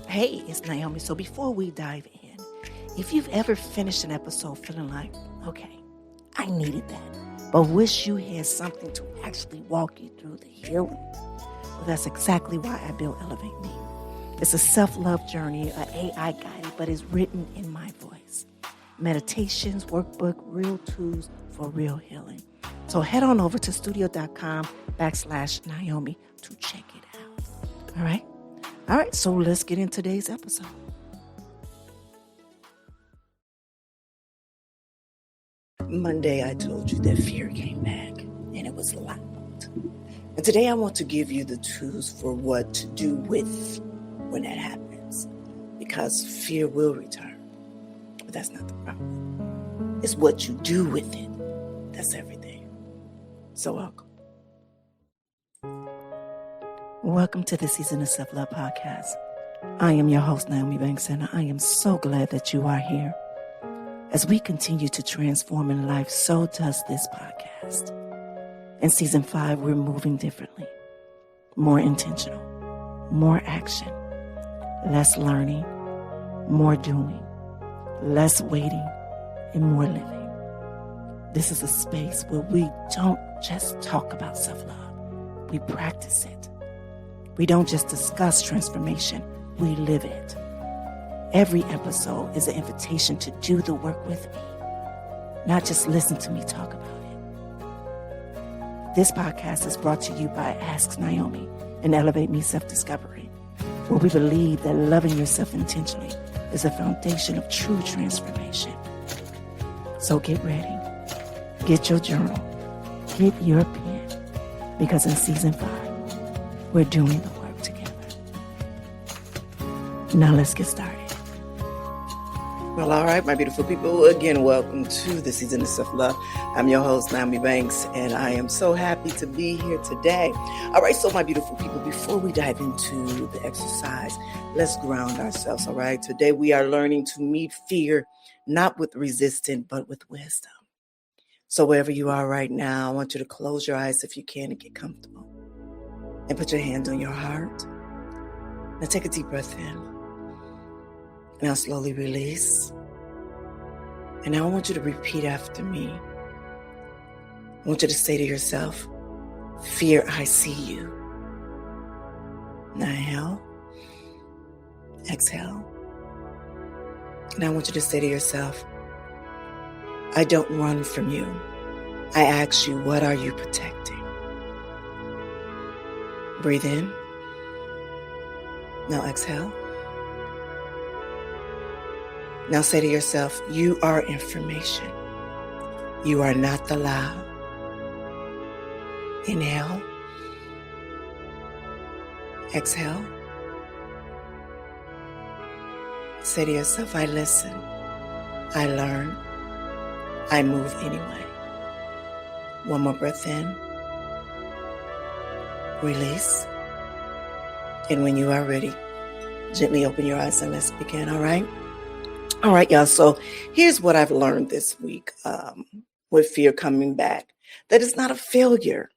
Hey, it's Naomi. So before we dive in, if you've ever finished an episode feeling like, okay, I needed that, but wish you had something to actually walk you through the healing, well, that's exactly why I built Elevate Me. It's a self-love journey, an AI guided, but it's written in my voice. Meditations, workbook, real tools for real healing. So head on over to studio.com/Naomi to check it out. All right? All right, so let's get into today's episode. Monday, I told you that fear came back, and it was loud. And today, I want to give you the tools for what to do with when that happens, because fear will return. But that's not the problem. It's what you do with it. That's everything. So welcome. Welcome to the Season of Self-Love Podcast. I am your host, Naomi&x, and I am so glad that you are here. As we continue to transform in life, so does this podcast. In Season 5, we're moving differently, more intentional, more action, less learning, more doing, less waiting, and more living. This is a space where we don't just talk about self-love, we practice it. We don't just discuss transformation, we live it. Every episode is an invitation to do the work with me, not just listen to me talk about it. This podcast is brought to you by Ask Naomi and Elevate Me Self-Discovery, where we believe that loving yourself intentionally is a foundation of true transformation. So get ready, get your journal, get your pen, because in Season 5, we're doing the work together. Now let's get started. Well, all right, my beautiful people. Again, welcome to the Season of Self-Love. I'm your host, Naomi&x, and I am so happy to be here today. All right, so my beautiful people, before we dive into the exercise, let's ground ourselves, all right? Today we are learning to meet fear, not with resistance, but with wisdom. So wherever you are right now, I want you to close your eyes if you can and get comfortable. And put your hand on your heart. Now take a deep breath in. Now slowly release. And now I want you to repeat after me. I want you to say to yourself, fear, I see you. Now inhale. Exhale. And I want you to say to yourself, I don't run from you. I ask you, what are you protecting? Breathe in. Now exhale. Now say to yourself, you are information. You are not the lie. Inhale. Exhale. Say to yourself, I listen. I learn. I move anyway. One more breath in. Release. And when you are ready, gently open your eyes and let's begin, all right? All right, y'all. So here's what I've learned this week with fear coming back. That it's not a failure.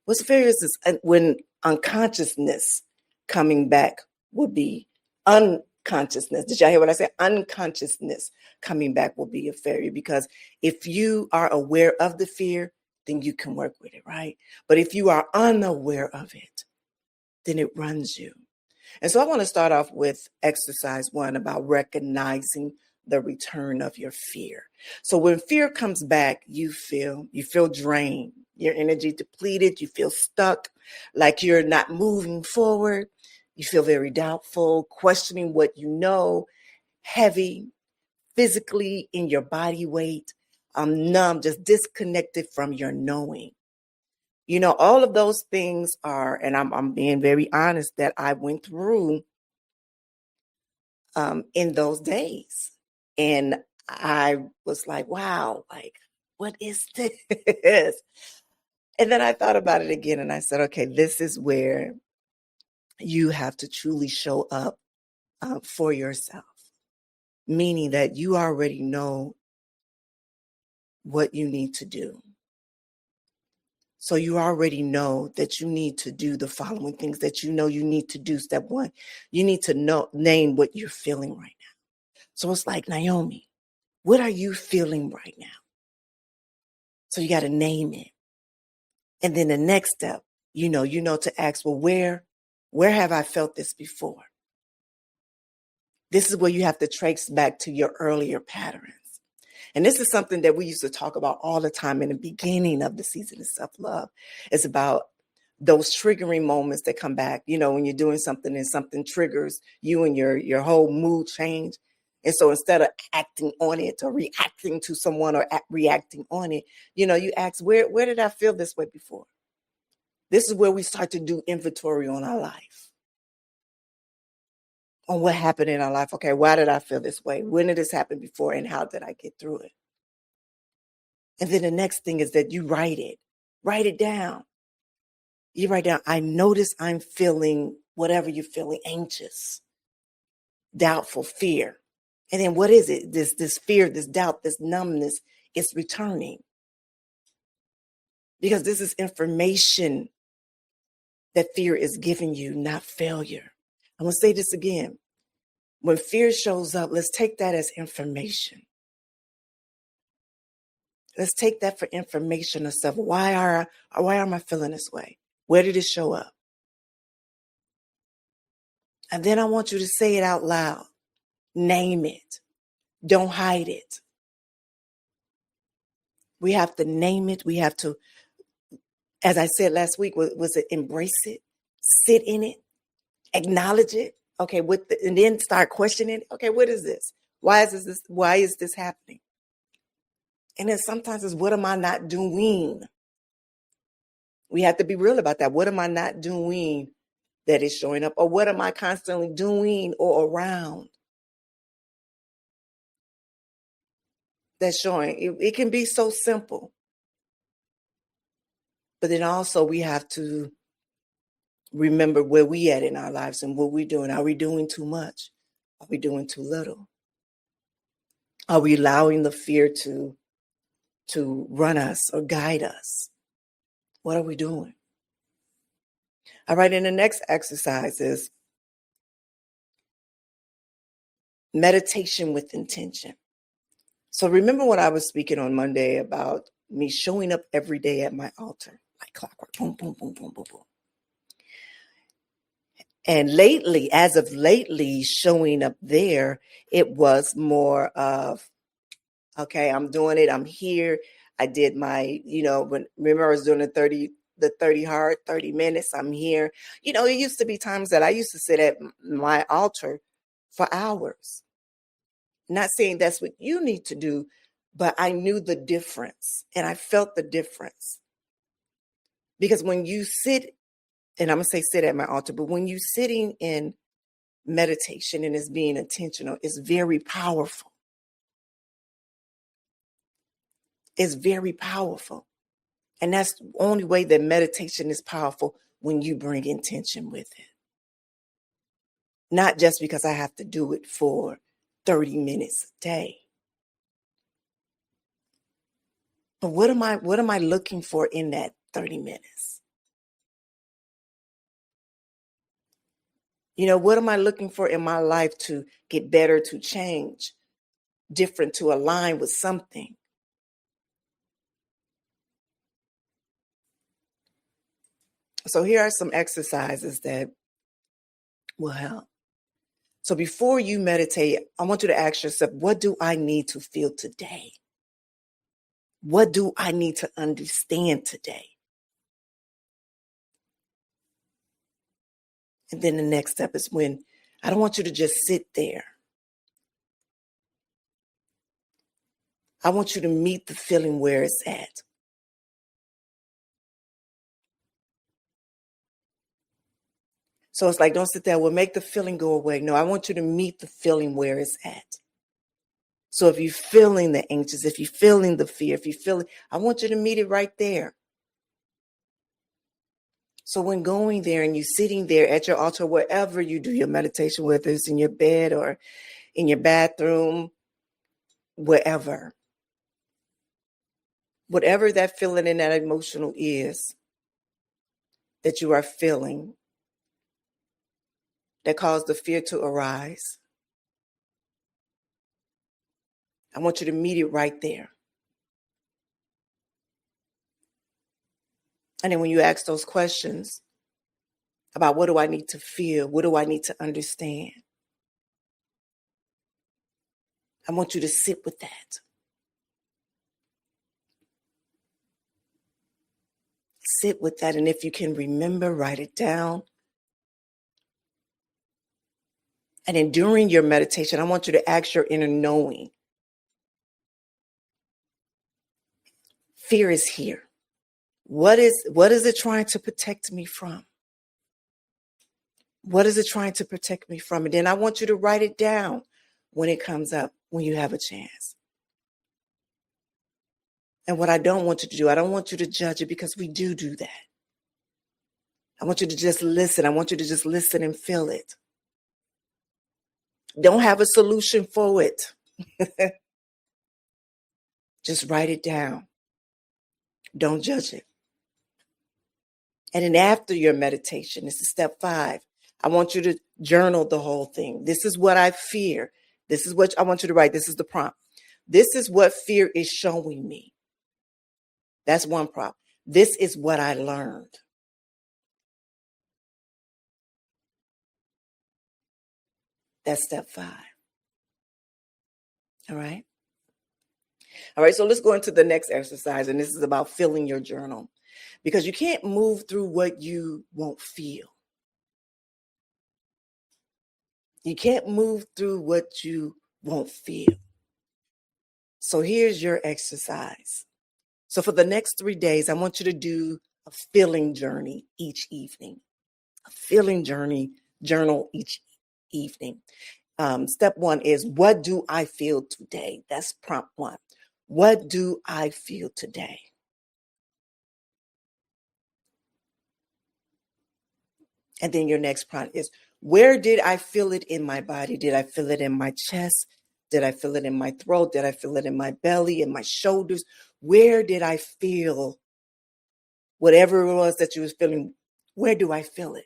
What's a failure is when unconsciousness coming back would be unconsciousness. Did y'all hear what I said? Unconsciousness coming back will be a failure, because if you are aware of the fear, then you can work with it, right? But if you are unaware of it, then it runs you. And so I want to start off with exercise 1 about recognizing the return of your fear. So when fear comes back, you feel drained, your energy depleted, you feel stuck, like you're not moving forward. You feel very doubtful, questioning what you know, heavy, physically in your body weight, numb, just disconnected from your knowing. You know, all of those things are, and I'm being very honest, that I went through in those days. And I was like, wow, like, what is this? And then I thought about it again and I said, okay, this is where you have to truly show up for yourself, meaning that you already know what you need to do. So you already know that you need to do the following things that you know you need to do. Step one, you need to name what you're feeling right now. So it's like, Naomi, what are you feeling right now? So you got to name it. And then the next step, you know to ask, well, where have I felt this before? This is where you have to trace back to your earlier patterns. And this is something that we used to talk about all the time in the beginning of the season of self-love. It's about those triggering moments that come back, when you're doing something and something triggers you and your whole mood change. And so instead of acting on it or reacting to someone or reacting on it, you ask, where did I feel this way before? This is where we start to do inventory on our life, on what happened in our life. Okay, why did I feel this way? When did this happen before? And how did I get through it? And then the next thing is that you write it down. You write down, I notice I'm feeling whatever you're feeling, anxious, doubtful, fear. And then what is it? This fear, this doubt, this numbness is returning. Because this is information that fear is giving you, not failure. I'm going to say this again. When fear shows up, let's take that as information. Let's take that for information of self. Why am I feeling this way? Where did it show up? And then I want you to say it out loud. Name it. Don't hide it. We have to name it. We have to, as I said last week, was it embrace it, sit in it, acknowledge it. Okay, and then start questioning it. Okay, what is this? Why is this happening? And then sometimes it's, what am I not doing? We have to be real about that. What am I not doing that is showing up? Or what am I constantly doing or around that's showing? It can be so simple. But then also we have to remember where we at in our lives and what we're doing. Are we doing too much? Are we doing too little? Are we allowing the fear to run us or guide us? What are we doing? All right, and the next exercise is meditation with intention. So remember what I was speaking on Monday about me showing up every day at my altar, like clockwork, boom, boom, boom, boom, boom, boom. And as of lately, showing up there, it was more of, okay, I'm doing it. I'm here. I did my, remember I was doing the 30 hard, 30 minutes. I'm here. It used to be times that I used to sit at my altar for hours. Not saying that's what you need to do, but I knew the difference and I felt the difference. Because when you sit, and I'm going to say sit at my altar, but when you're sitting in meditation and it's being intentional, it's very powerful. It's very powerful. And that's the only way that meditation is powerful, when you bring intention with it. Not just because I have to do it for 30 minutes a day. But what am I looking for in that 30 minutes? What am I looking for in my life to get better, to change, different, to align with something? So here are some exercises that will help. So before you meditate, I want you to ask yourself, what do I need to feel today? What do I need to understand today? And then the next step is, when I don't want you to just sit there. I want you to meet the feeling where it's at. So it's like, don't sit there, well, make the feeling go away. No, I want you to meet the feeling where it's at. So if you're feeling the anxious, if you're feeling the fear, I want you to meet it right there. So when going there and you're sitting there at your altar, wherever you do your meditation, whether it's in your bed or in your bathroom, wherever, whatever that feeling and that emotional is that you are feeling that caused the fear to arise, I want you to meet it right there. And then when you ask those questions about what do I need to feel, what do I need to understand, I want you to sit with that. Sit with that. And if you can remember, write it down. And then during your meditation, I want you to ask your inner knowing. Fear is here. What is it trying to protect me from? What is it trying to protect me from? And then I want you to write it down when it comes up, when you have a chance. And what I don't want you to do, I don't want you to judge it, because we do that. I want you to just listen. I want you to just listen and feel it. Don't have a solution for it. Just write it down. Don't judge it. And then after your meditation, this is step 5. I want you to journal the whole thing. This is what I fear. This is what I want you to write. This is the prompt. This is what fear is showing me. That's one prompt. This is what I learned. That's step 5. All right. All right. So let's go into the next exercise. And this is about filling your journal, because you can't move through what you won't feel. You can't move through what you won't feel. So here's your exercise. So for the next 3 days, I want you to do a feeling journey each evening. A feeling journal each evening. Step 1 is, what do I feel today? That's prompt 1. What do I feel today? And then your next prompt is, where did I feel it in my body? Did I feel it in my chest? Did I feel it in my throat? Did I feel it in my belly, in my shoulders? Where did I feel whatever it was that you was feeling? Where do I feel it?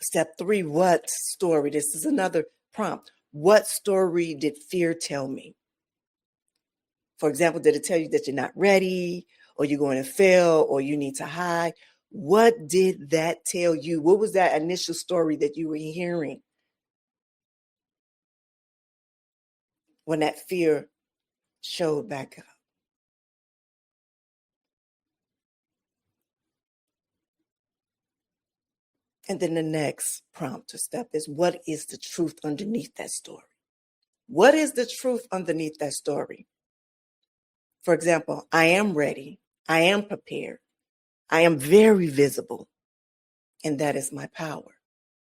Step 3, what story? This is another prompt. What story did fear tell me? For example, did it tell you that you're not ready, or you're going to fail, or you need to hide? What did that tell you? What was that initial story that you were hearing when that fear showed back up? And then the next prompt or step is, what is the truth underneath that story? What is the truth underneath that story? For example, I am ready. I am prepared. I am very visible. And that is my power.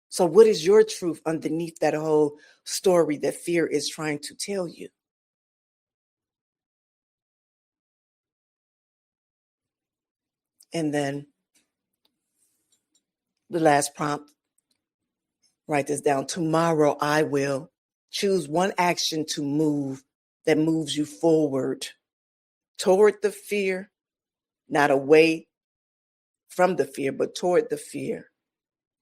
So what is your truth underneath that whole story that fear is trying to tell you? And then the last prompt, write this down. Tomorrow I will choose one action to move that moves you forward toward the fear, not away from the fear, but toward the fear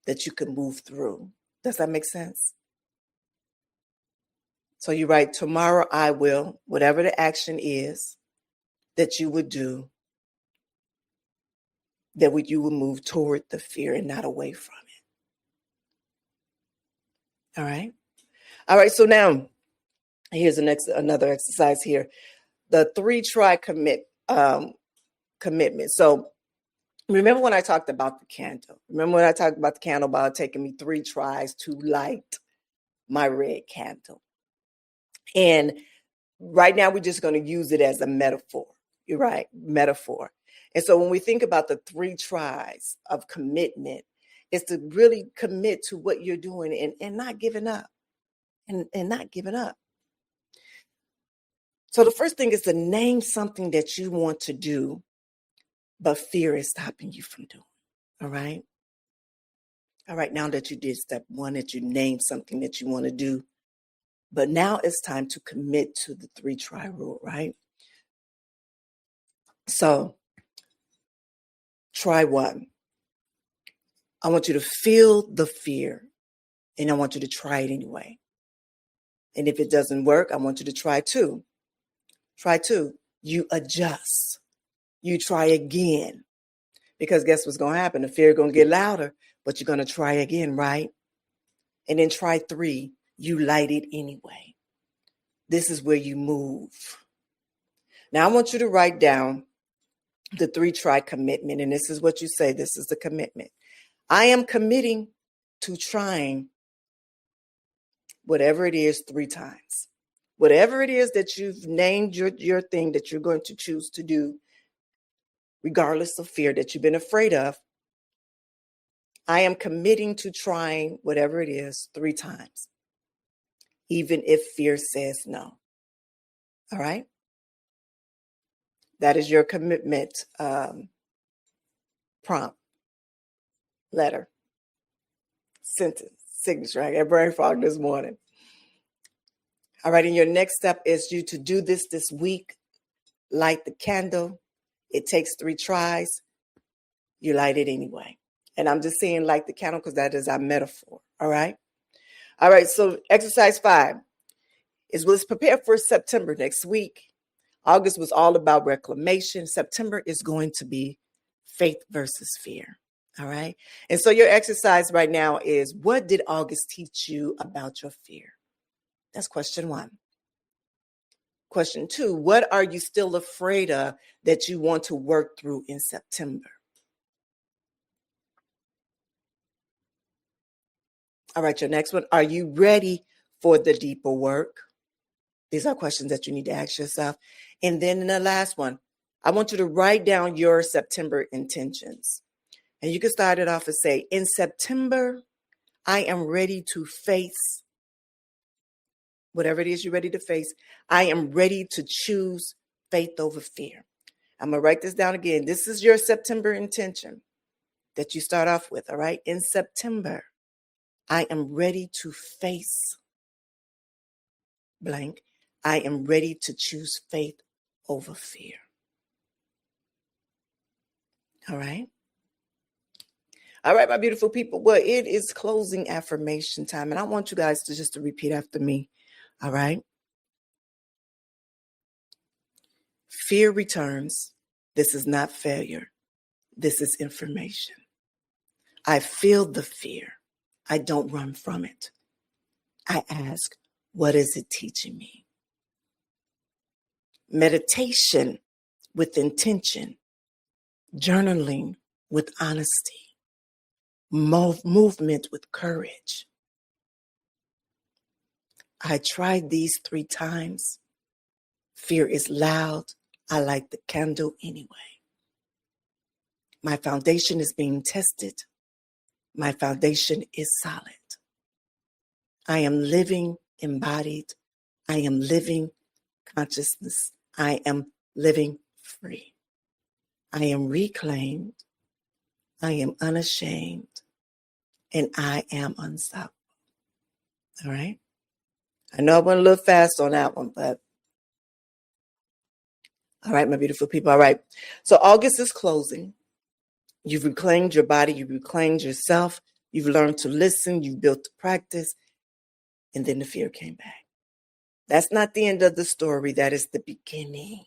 that you can move through. Does that make sense? So you write, tomorrow I will, whatever the action is that you would do, that you would move toward the fear and not away from it. All right. All right. So now here's another exercise here. The 3 try commitment. So remember when I talked about the candle? Remember when I talked about the candle about taking me 3 tries to light my red candle? And right now we're just going to use it as a metaphor. You're right, metaphor. And so when we think about the 3 tries of commitment, it's to really commit to what you're doing and not giving up. And not giving up. So the first thing is to name something that you want to do, but fear is stopping you from doing. All right. All right. Now that you did step 1, that you named something that you want to do, But now it's time to commit to the 3-try rule, right? So try 1. I want you to feel the fear, and I want you to try it anyway. And if it doesn't work, I want you to try 2. Try 2. You adjust. You try again. Because guess what's going to happen? The fear is going to get louder, but you're going to try again, right? And then try 3. You light it anyway. This is where you move. Now, I want you to write down the 3-try commitment. And this is what you say. This is the commitment. I am committing to trying whatever it is 3 times. Whatever it is that you've named your thing that you're going to choose to do, regardless of fear that you've been afraid of, I am committing to trying whatever it is 3 times, even if fear says no. All right? That is your commitment prompt, letter, sentence, signature. I got brain fog this morning. All right, and your next step is you to do this week. Light the candle. It takes 3 tries. You light it anyway. And I'm just saying light the candle because that is our metaphor. All right? All right, so exercise 5 is let's prepare for September next week. August was all about reclamation. September is going to be faith versus fear. All right? And so your exercise right now is, what did August teach you about your fear? That's question 1. Question 2, what are you still afraid of that you want to work through in September? All right, your next one, are you ready for the deeper work? These are questions that you need to ask yourself. And then in the last one, I want you to write down your September intentions. And you can start it off and say, in September, I am ready to face whatever it is you're ready to face. I am ready to choose faith over fear. I'm going to write this down again. This is your September intention that you start off with, all right? In September, I am ready to face blank. I am ready to choose faith over fear. All right? All right, my beautiful people. Well, it is closing affirmation time, and I want you guys to just repeat after me. All right? Fear returns. This is not failure. This is information. I feel the fear. I don't run from it. I ask, what is it teaching me? Meditation with intention. Journaling with honesty. Movement with courage. I tried these 3 times. Fear is loud. I light the candle anyway. My foundation is being tested. My foundation is solid. I am living embodied. I am living consciousness. I am living free. I am reclaimed. I am unashamed. And I am unstoppable. All right? I know I went a little fast on that one, but all right, my beautiful people. All right. So August is closing. You've reclaimed your body. You've reclaimed yourself. You've learned to listen. You've built the practice. And then the fear came back. That's not the end of the story. That is the beginning.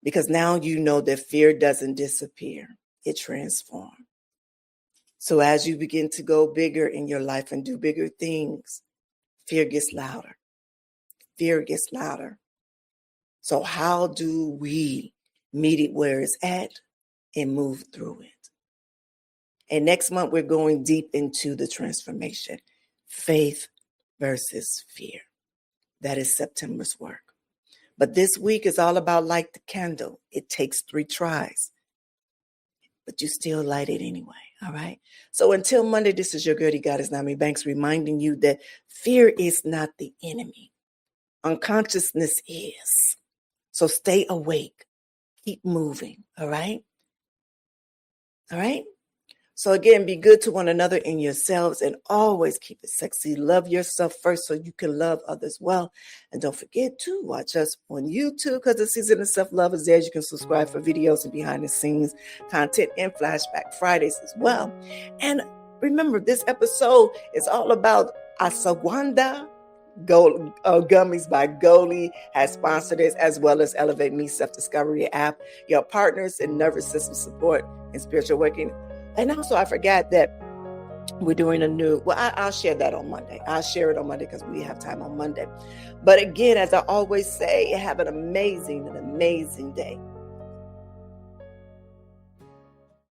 Because now you know that fear doesn't disappear. It transforms. So as you begin to go bigger in your life and do bigger things, fear gets louder. Fear gets louder. So how do we meet it where it's at and move through it? And next month, we're going deep into the transformation. Faith versus fear. That is September's work. But this week is all about light the candle. It takes 3 tries. But you still light it anyway, all right? So until Monday, this is your girl, Goddess Nami Banks, reminding you that fear is not the enemy. Unconsciousness is. So stay awake. Keep moving, all right? All right? So again, be good to one another and yourselves, and always keep it sexy. Love yourself first so you can love others well. And don't forget to watch us on YouTube, because the season of self-love is there. You can subscribe for videos and behind the scenes content and flashback Fridays as well. And remember, this episode is all about Asawanda gummies by Goli has sponsored this, as well as Elevate Me Self-Discovery app, your partners in nervous system support and spiritual working. And also, I forgot that we're doing a new, I'll share that on Monday. I'll share it on Monday because we have time on Monday. But again, as I always say, have an amazing day.